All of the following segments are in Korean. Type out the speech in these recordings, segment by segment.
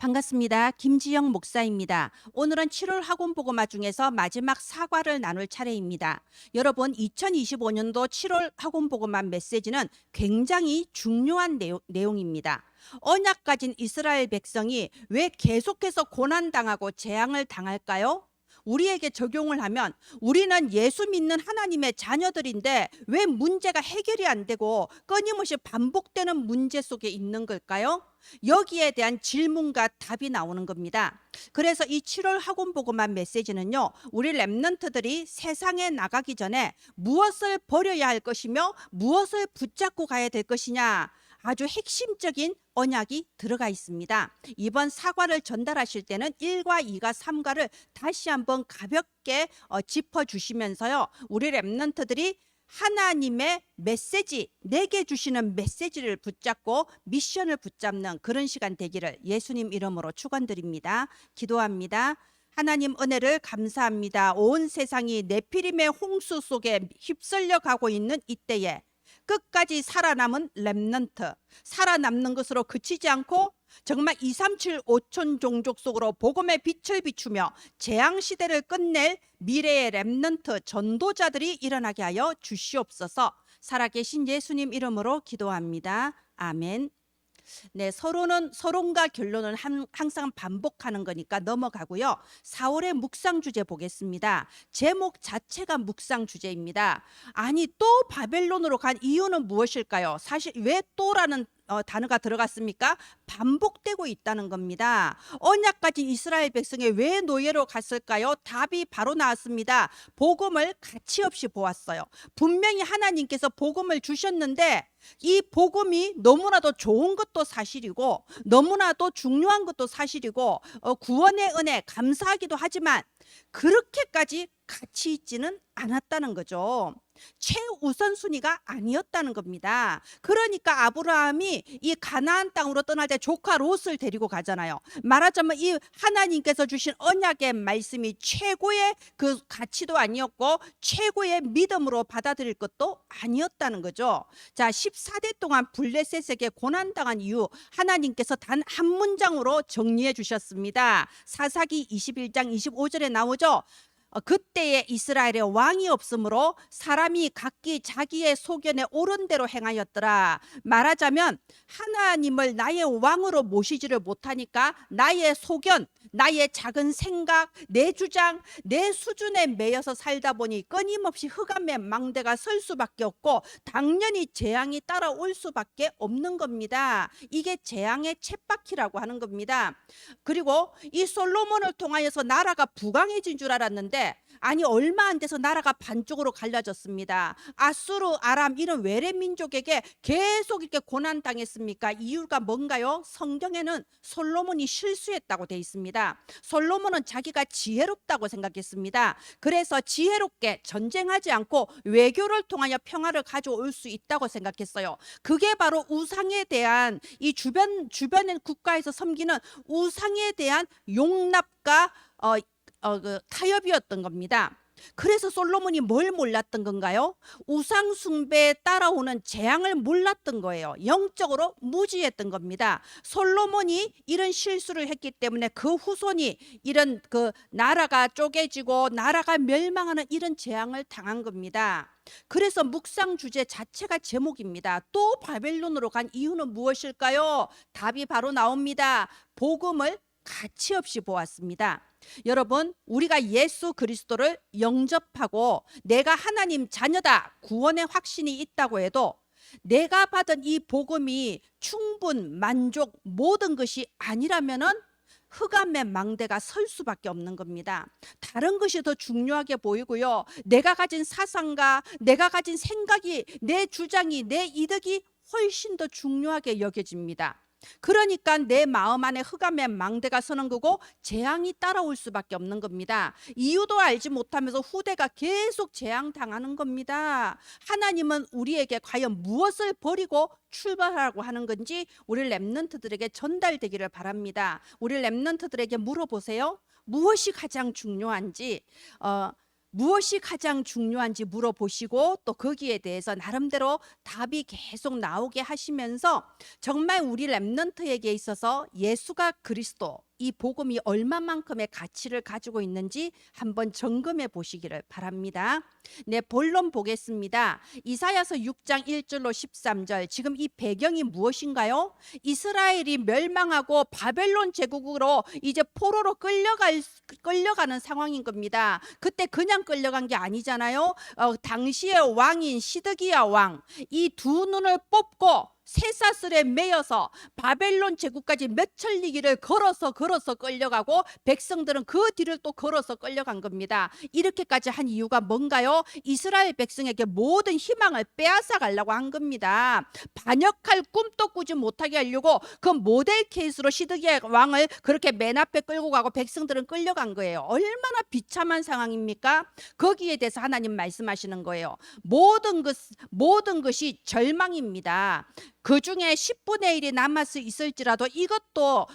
반갑습니다. 김지영 목사입니다. 오늘은 7월 학원보고마 중에서 마지막 사과를 나눌 차례입니다. 여러분, 2025년도 7월 학원보고마 메시지는 굉장히 중요한 내용입니다. 언약 가진 이스라엘 백성이 왜 계속해서 고난당하고 재앙을 당할까요? 우리에게 적용을 하면 우리는 예수 믿는 하나님의 자녀들인데 왜 문제가 해결이 안 되고 끊임없이 반복되는 문제 속에 있는 걸까요? 여기에 대한 질문과 답이 나오는 겁니다. 그래서 이 7월 학원보고만 메시지는요, 우리 랩런트들이 세상에 나가기 전에 무엇을 버려야 할 것이며 무엇을 붙잡고 가야 될 것이냐, 아주 핵심적인 언약이 들어가 있습니다. 이번 사과를 전달하실 때는 1과 2과 3과를 다시 한번 가볍게 짚어주시면서요, 우리 랩런트들이 하나님의 메시지, 내게 주시는 메시지를 붙잡고 미션을 붙잡는 그런 시간 되기를 예수님 이름으로 축원드립니다. 기도합니다. 하나님 은혜를 감사합니다. 온 세상이 네피림의 홍수 속에 휩쓸려 가고 있는 이때에 끝까지 살아남은 렘넌트, 살아남는 것으로 그치지 않고 정말 237 5천 종족 속으로 복음의 빛을 비추며 재앙시대를 끝낼 미래의 렘넌트 전도자들이 일어나게 하여 주시옵소서. 살아계신 예수님 이름으로 기도합니다. 아멘. 네, 서론과 결론은 항상 반복하는 거니까 넘어가고요. 4월의 묵상 주제 보겠습니다. 제목 자체가 묵상 주제입니다. 아니, 또 바벨론으로 간 이유는 무엇일까요? 사실 왜 또라는 단어가 들어갔습니까? 반복되고 있다는 겁니다. 언약 가진 이스라엘 백성이 왜 노예로 갔을까요? 답이 바로 나왔습니다. 복음을 가치 없이 보았어요. 분명히 하나님께서 복음을 주셨는데 이 복음이 너무나도 좋은 것도 사실이고 너무나도 중요한 것도 사실이고 구원의 은혜 감사하기도 하지만 그렇게까지 가치 있지는 않았다는 거죠. 최우선순위가 아니었다는 겁니다. 그러니까 아브라함이 이 가나안 땅으로 떠날 때 조카 롯을 데리고 가잖아요. 말하자면 이 하나님께서 주신 언약의 말씀이 최고의 그 가치도 아니었고 최고의 믿음으로 받아들일 것도 아니었다는 거죠. 자, 14대 동안 블레셋에게 고난당한 이유 하나님께서 단 한 문장으로 정리해 주셨습니다. 사사기 21장 25절에 나오죠. 그때에 이스라엘에 왕이 없으므로 사람이 각기 자기의 소견에 옳은 대로 행하였더라. 말하자면 하나님을 나의 왕으로 모시지를 못하니까 나의 소견, 나의 작은 생각, 내 주장, 내 수준에 매여서 살다 보니 끊임없이 흑암의 망대가 설 수밖에 없고 당연히 재앙이 따라올 수밖에 없는 겁니다. 이게 재앙의 쳇바퀴라고 하는 겁니다. 그리고 이 솔로몬을 통하여서 나라가 부강해진 줄 알았는데 아니 얼마 안 돼서 나라가 반쪽으로 갈라졌습니다. 아수르, 아람 이런 외래 민족에게 계속 이렇게 고난 당했습니까? 이유가 뭔가요? 성경에는 솔로몬이 실수했다고 돼 있습니다. 솔로몬은 자기가 지혜롭다고 생각했습니다. 그래서 지혜롭게 전쟁하지 않고 외교를 통하여 평화를 가져올 수 있다고 생각했어요. 그게 바로 우상에 대한 이 주변의 국가에서 섬기는 우상에 대한 용납과 타협이었던 겁니다. 그래서 솔로몬이 뭘 몰랐던 건가요? 우상 숭배에 따라오는 재앙을 몰랐던 거예요. 영적으로 무지했던 겁니다. 솔로몬이 이런 실수를 했기 때문에 그 후손이 이런 그 나라가 쪼개지고 나라가 멸망하는 이런 재앙을 당한 겁니다. 그래서 묵상 주제 자체가 제목입니다. 또 바벨론으로 간 이유는 무엇일까요? 답이 바로 나옵니다. 복음을 가치 없이 보았습니다. 여러분, 우리가 예수 그리스도를 영접하고 내가 하나님 자녀다 구원의 확신이 있다고 해도 내가 받은 이 복음이 충분, 만족, 모든 것이 아니라면은 흑암의 망대가 설 수밖에 없는 겁니다. 다른 것이 더 중요하게 보이고요. 내가 가진 사상과 내가 가진 생각이, 내 주장이, 내 이득이 훨씬 더 중요하게 여겨집니다. 그러니까 내 마음 안에 흑암의 망대가 서는 거고 재앙이 따라올 수밖에 없는 겁니다. 이유도 알지 못하면서 후대가 계속 재앙당하는 겁니다. 하나님은 우리에게 과연 무엇을 버리고 출발하라고 하는 건지 우리 랩런트들에게 전달되기를 바랍니다. 우리 랩런트들에게 물어보세요. 무엇이 가장 중요한지. 무엇이 가장 중요한지 물어보시고 또 거기에 대해서 나름대로 답이 계속 나오게 하시면서 정말 우리 렘넌트에게 있어서 예수가 그리스도, 이 복음이 얼마만큼의 가치를 가지고 있는지 한번 점검해 보시기를 바랍니다. 네, 본론 보겠습니다. 이사야서 6장 1절로 13절. 지금 이 배경이 무엇인가요? 이스라엘이 멸망하고 바벨론 제국으로 이제 포로로 끌려가는 상황인 겁니다. 그때 그냥 끌려간 게 아니잖아요. 당시의 왕인 시드기야 왕, 이 두 눈을 뽑고 쇠사슬에 매여서 바벨론 제국까지 몇천 리기를 걸어서 끌려가고 백성들은 그 뒤를 또 걸어서 끌려간 겁니다. 이렇게까지 한 이유가 뭔가요? 이스라엘 백성에게 모든 희망을 빼앗아 가려고 한 겁니다. 반역할 꿈도 꾸지 못하게 하려고 그 모델 케이스로 시드기야 왕을 그렇게 맨 앞에 끌고 가고 백성들은 끌려간 거예요. 얼마나 비참한 상황입니까? 거기에 대해서 하나님 말씀하시는 거예요. 모든 것이 절망입니다. 그 중에 10분의 1이 남아서 있을지라도 이것도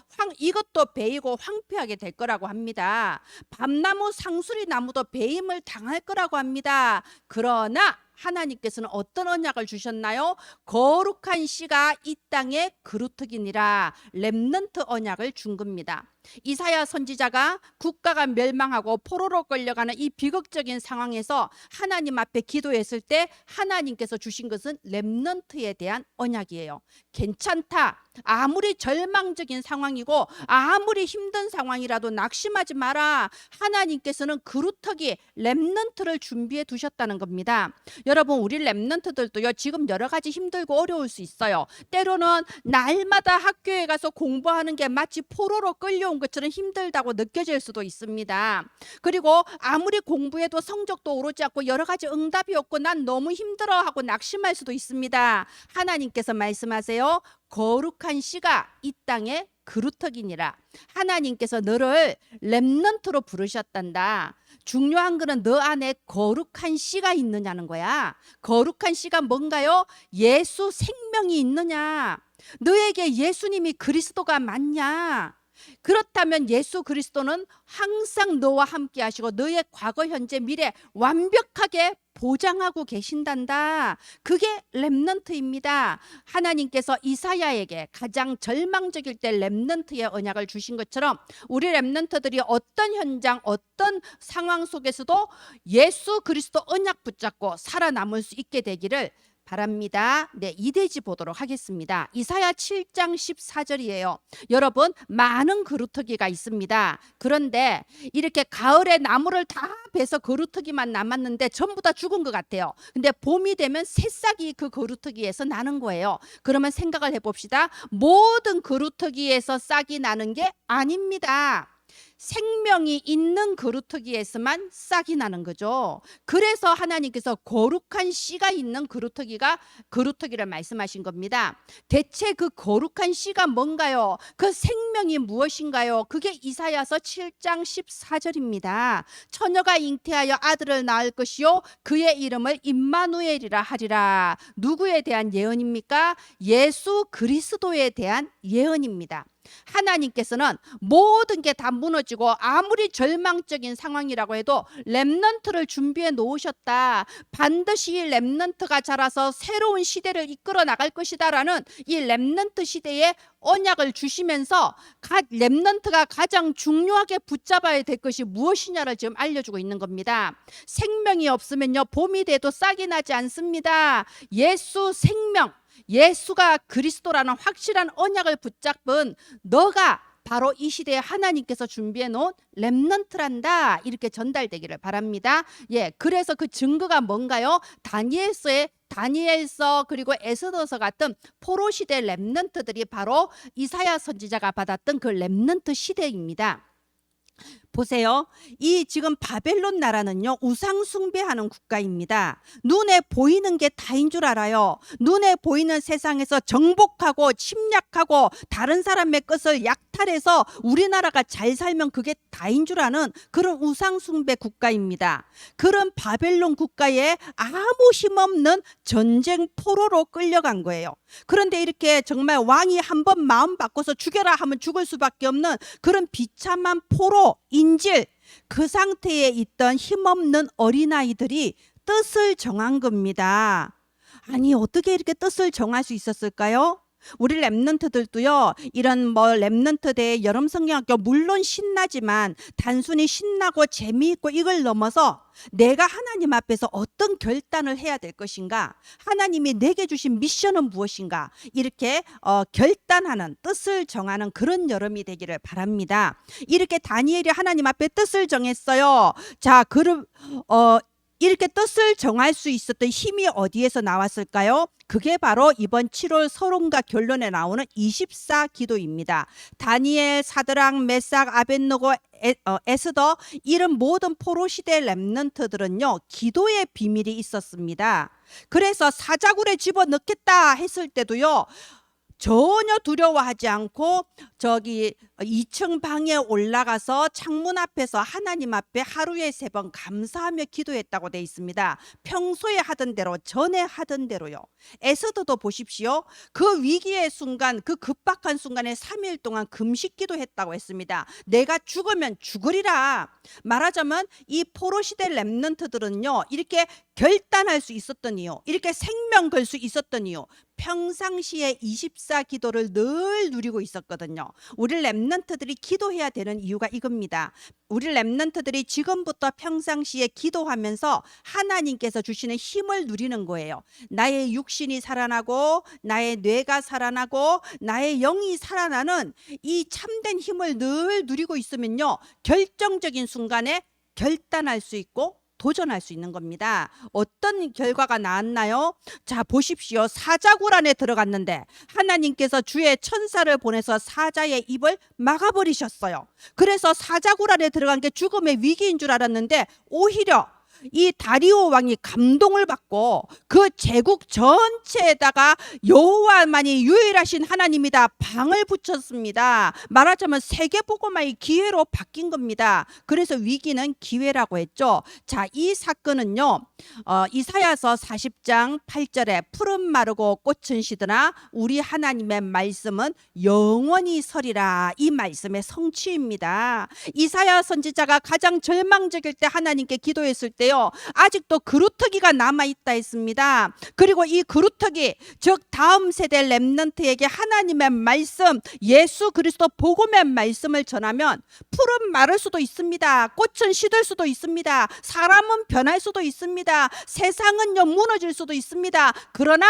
베이고 황폐하게 될 거라고 합니다. 밤나무 상수리 나무도 베임을 당할 거라고 합니다. 그러나 하나님께서는 어떤 언약을 주셨나요? 거룩한 씨가 이 땅에 그루터기니라, 렘넌트 언약을 준 겁니다. 이사야 선지자가 국가가 멸망하고 포로로 끌려가는 이 비극적인 상황에서 하나님 앞에 기도했을 때 하나님께서 주신 것은 렘넌트에 대한 언약이에요. 괜찮다. 아무리 절망적인 상황이고 아무리 힘든 상황이라도 낙심하지 마라. 하나님께서는 그루터기 렘넌트를 준비해 두셨다는 겁니다. 여러분, 우리 렘넌트들도요, 지금 여러 가지 힘들고 어려울 수 있어요. 때로는 날마다 학교에 가서 공부하는 게 마치 포로로 끌려온 것처럼 힘들다고 느껴질 수도 있습니다. 그리고 아무리 공부해도 성적도 오르지 않고 여러 가지 응답이 없고 난 너무 힘들어하고 낙심할 수도 있습니다. 하나님께서 말씀하세요. 거룩한 씨가 이 땅에 그루터기니라. 하나님께서 너를 렘넌트로 부르셨단다. 중요한 거는 너 안에 거룩한 씨가 있느냐는 거야. 거룩한 씨가 뭔가요? 예수 생명이 있느냐? 너에게 예수님이 그리스도가 맞냐? 그렇다면 예수 그리스도는 항상 너와 함께 하시고 너의 과거, 현재, 미래 완벽하게 보장하고 계신단다. 그게 렘넌트입니다. 하나님께서 이사야에게 가장 절망적일 때 렘넌트의 언약을 주신 것처럼 우리 렘넌트들이 어떤 현장, 어떤 상황 속에서도 예수 그리스도 언약 붙잡고 살아남을 수 있게 되기를 바랍니다. 네, 이대지 보도록 하겠습니다. 이사야 7장 14절이에요. 여러분, 많은 그루터기가 있습니다. 그런데 이렇게 가을에 나무를 다 베서 그루터기만 남았는데 전부 다 죽은 것 같아요. 근데 봄이 되면 새싹이 그 그루터기에서 나는 거예요. 그러면 생각을 해봅시다. 모든 그루터기에서 싹이 나는 게 아닙니다. 생명이 있는 그루터기에서만 싹이 나는 거죠. 그래서 하나님께서 거룩한 씨가 있는 그루터기를 말씀하신 겁니다. 대체 그 거룩한 씨가 뭔가요? 그 생명이 무엇인가요? 그게 이사야서 7장 14절입니다. 처녀가 잉태하여 아들을 낳을 것이요 그의 이름을 임마누엘이라 하리라. 누구에 대한 예언입니까? 예수 그리스도에 대한 예언입니다. 하나님께서는 모든 게 다 무너지고 아무리 절망적인 상황이라고 해도 렘넌트를 준비해 놓으셨다. 반드시 이 렘넌트가 자라서 새로운 시대를 이끌어 나갈 것이다라는 이 렘넌트 시대에 언약을 주시면서 렘넌트가 가장 중요하게 붙잡아야 될 것이 무엇이냐를 지금 알려주고 있는 겁니다. 생명이 없으면요, 봄이 돼도 싹이 나지 않습니다. 예수 생명, 예수가 그리스도라는 확실한 언약을 붙잡은 너가 바로 이 시대에 하나님께서 준비해 놓은 렘넌트란다. 이렇게 전달되기를 바랍니다. 예, 그래서 그 증거가 뭔가요? 다니엘서 그리고 에스더서 같은 포로 시대 렘넌트들이 바로 이사야 선지자가 받았던 그 렘넌트 시대입니다. 보세요. 이 지금 바벨론 나라는요, 우상 숭배하는 국가입니다. 눈에 보이는 게 다인 줄 알아요. 눈에 보이는 세상에서 정복하고 침략하고 다른 사람의 것을 약탈해서 우리나라가 잘 살면 그게 다인 줄 아는 그런 우상 숭배 국가입니다. 그런 바벨론 국가에 아무 힘없는 전쟁 포로로 끌려간 거예요. 그런데 이렇게 정말 왕이 한번 마음 바꿔서 죽여라 하면 죽을 수밖에 없는 그런 비참한 포로 인 인질, 그 상태에 있던 힘없는 어린아이들이 뜻을 정한 겁니다. 아니, 어떻게 이렇게 뜻을 정할 수 있었을까요? 우리 랩런트들도요, 이런 랩런트 대 여름 성경학교 물론 신나지만 단순히 신나고 재미있고 이걸 넘어서 내가 하나님 앞에서 어떤 결단을 해야 될 것인가, 하나님이 내게 주신 미션은 무엇인가, 이렇게 결단하는, 뜻을 정하는 그런 여름이 되기를 바랍니다. 이렇게 다니엘이 하나님 앞에 뜻을 정했어요. 자, 이렇게 뜻을 정할 수 있었던 힘이 어디에서 나왔을까요? 그게 바로 이번 7월 서론과 결론에 나오는 24기도입니다. 다니엘, 사드락, 메삭, 아벳느고, 에스더, 이런 모든 포로시대 랩런트들은요, 기도의 비밀이 있었습니다. 그래서 사자굴에 집어넣겠다 했을 때도요, 전혀 두려워하지 않고 저기 2층 방에 올라가서 창문 앞에서 하나님 앞에 하루에 3번 감사하며 기도했다고 되어 있습니다. 평소에 하던 대로, 전에 하던 대로요. 에스더도 보십시오. 그 위기의 순간, 그 급박한 순간에 3일 동안 금식 기도했다고 했습니다. 내가 죽으면 죽으리라. 말하자면 이 포로시대 랩런트들은요, 이렇게 결단할 수 있었던 이유, 이렇게 생명 걸 수 있었던 이유, 평상시에 24기도를 늘 누리고 있었거든요. 우리 랩런트들이 기도해야 되는 이유가 이겁니다. 우리 랩런트들이 지금부터 평상시에 기도하면서 하나님께서 주시는 힘을 누리는 거예요. 나의 육신이 살아나고 나의 뇌가 살아나고 나의 영이 살아나는 이 참된 힘을 늘 누리고 있으면요, 결정적인 순간에 결단할 수 있고 도전할 수 있는 겁니다. 어떤 결과가 나왔나요? 자, 보십시오. 사자굴 안에 들어갔는데 하나님께서 주의 천사를 보내서 사자의 입을 막아버리셨어요. 그래서 사자굴 안에 들어간 게 죽음의 위기인 줄 알았는데 오히려 이 다리오 왕이 감동을 받고 그 제국 전체에다가 여호와만이 유일하신 하나님이다 방을 붙였습니다. 말하자면 세계복음화의 기회로 바뀐 겁니다. 그래서 위기는 기회라고 했죠. 자, 이 사건은요, 이사야서 40장 8절에 푸른 마르고 꽃은 시드나 우리 하나님의 말씀은 영원히 서리라, 이 말씀의 성취입니다. 이사야 선지자가 가장 절망적일 때 하나님께 기도했을 때 아직도 그루터기가 남아있다 했습니다. 그리고 이 그루터기, 즉 다음 세대 랩런트에게 하나님의 말씀, 예수 그리스도 복음의 말씀을 전하면 풀은 마를 수도 있습니다. 꽃은 시들 수도 있습니다. 사람은 변할 수도 있습니다. 세상은요 무너질 수도 있습니다. 그러나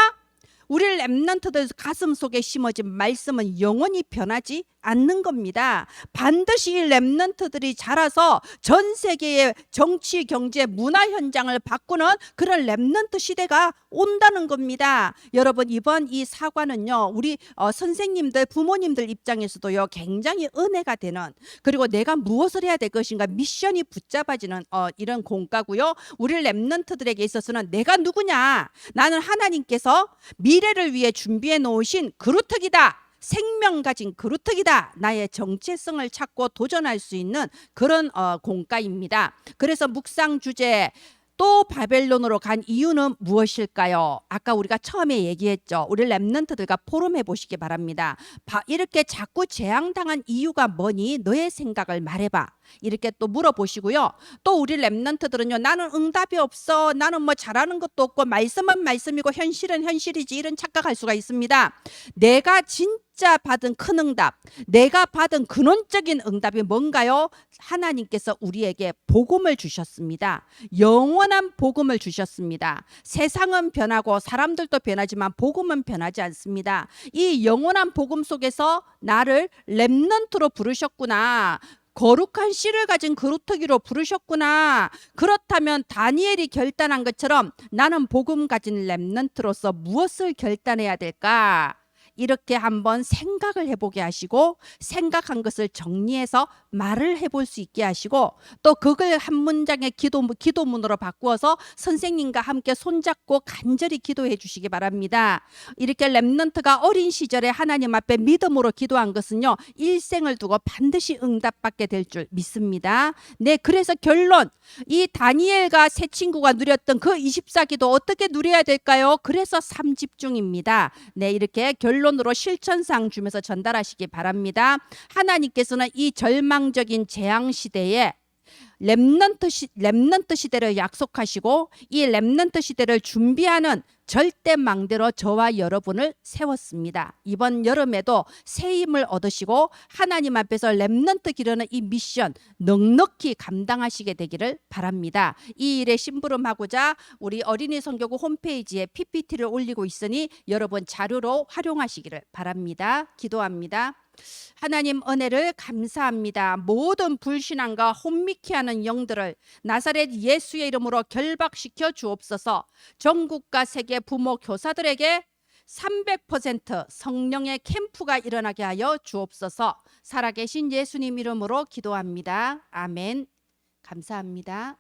우리 랩런트들 가슴 속에 심어진 말씀은 영원히 변하지 않는 겁니다. 반드시 이 랩런트들이 자라서 전 세계의 정치, 경제, 문화 현장을 바꾸는 그런 랩런트 시대가 온다는 겁니다. 여러분, 이번 이 사과는요, 우리 선생님들, 부모님들 입장에서도요 굉장히 은혜가 되는, 그리고 내가 무엇을 해야 될 것인가 미션이 붙잡아지는 이런 공과고요. 우리 랩런트들에게 있어서는 내가 누구냐, 나는 하나님께서 미래를 위해 준비해 놓으신 그루터기다, 생명 가진 그루터기다, 나의 정체성을 찾고 도전할 수 있는 그런 공과입니다. 그래서 묵상 주제, 또 바벨론으로 간 이유는 무엇일까요? 아까 우리가 처음에 얘기했죠. 우리 랩런트들과 포럼해 보시기 바랍니다. 이렇게 자꾸 재앙당한 이유가 뭐니? 너의 생각을 말해봐. 이렇게 또 물어보시고요. 또 우리 랩런트들은요, 나는 응답이 없어, 나는 뭐 잘하는 것도 없고 말씀은 말씀이고 현실은 현실이지, 이런 착각할 수가 있습니다. 내가 진짜 받은 큰 응답, 내가 받은 근원적인 응답이 뭔가요? 하나님께서 우리에게 복음을 주셨습니다. 영원한 복음을 주셨습니다. 세상은 변하고 사람들도 변하지만 복음은 변하지 않습니다. 이 영원한 복음 속에서 나를 랩런트로 부르셨구나, 거룩한 씨를 가진 그루터기로 부르셨구나. 그렇다면 다니엘이 결단한 것처럼 나는 복음 가진 랩런트로서 무엇을 결단해야 될까? 이렇게 한번 생각을 해보게 하시고, 생각한 것을 정리해서 말을 해볼 수 있게 하시고, 또 그걸 한 문장의 기도문으로 바꾸어서 선생님과 함께 손잡고 간절히 기도해 주시기 바랍니다. 이렇게 랩런트가 어린 시절에 하나님 앞에 믿음으로 기도한 것은요, 일생을 두고 반드시 응답받게 될 줄 믿습니다. 네, 그래서 결론, 이 다니엘과 세 친구가 누렸던 그 24기도 어떻게 누려야 될까요? 그래서 3집중입니다. 네, 이렇게 결론 결론으로 실천사항 주면서 전달하시기 바랍니다. 하나님께서는 이 절망적인 재앙 시대에 렘넌트 시대를 약속하시고 이 렘넌트 시대를 준비하는 절대망대로 저와 여러분을 세웠습니다. 이번 여름에도 새 힘을 얻으시고 하나님 앞에서 렘넌트 기르는 이 미션 넉넉히 감당하시게 되기를 바랍니다. 이 일에 심부름하고자 우리 어린이 선교구 홈페이지에 PPT를 올리고 있으니 여러분 자료로 활용하시기를 바랍니다. 기도합니다. 하나님 은혜를 감사합니다. 모든 불신앙과 혼미케 하는 영들을 나사렛 예수의 이름으로 결박시켜 주옵소서. 전국과 세계 부모 교사들에게 300% 성령의 캠프가 일어나게 하여 주옵소서. 살아계신 예수님 이름으로 기도합니다. 아멘. 감사합니다.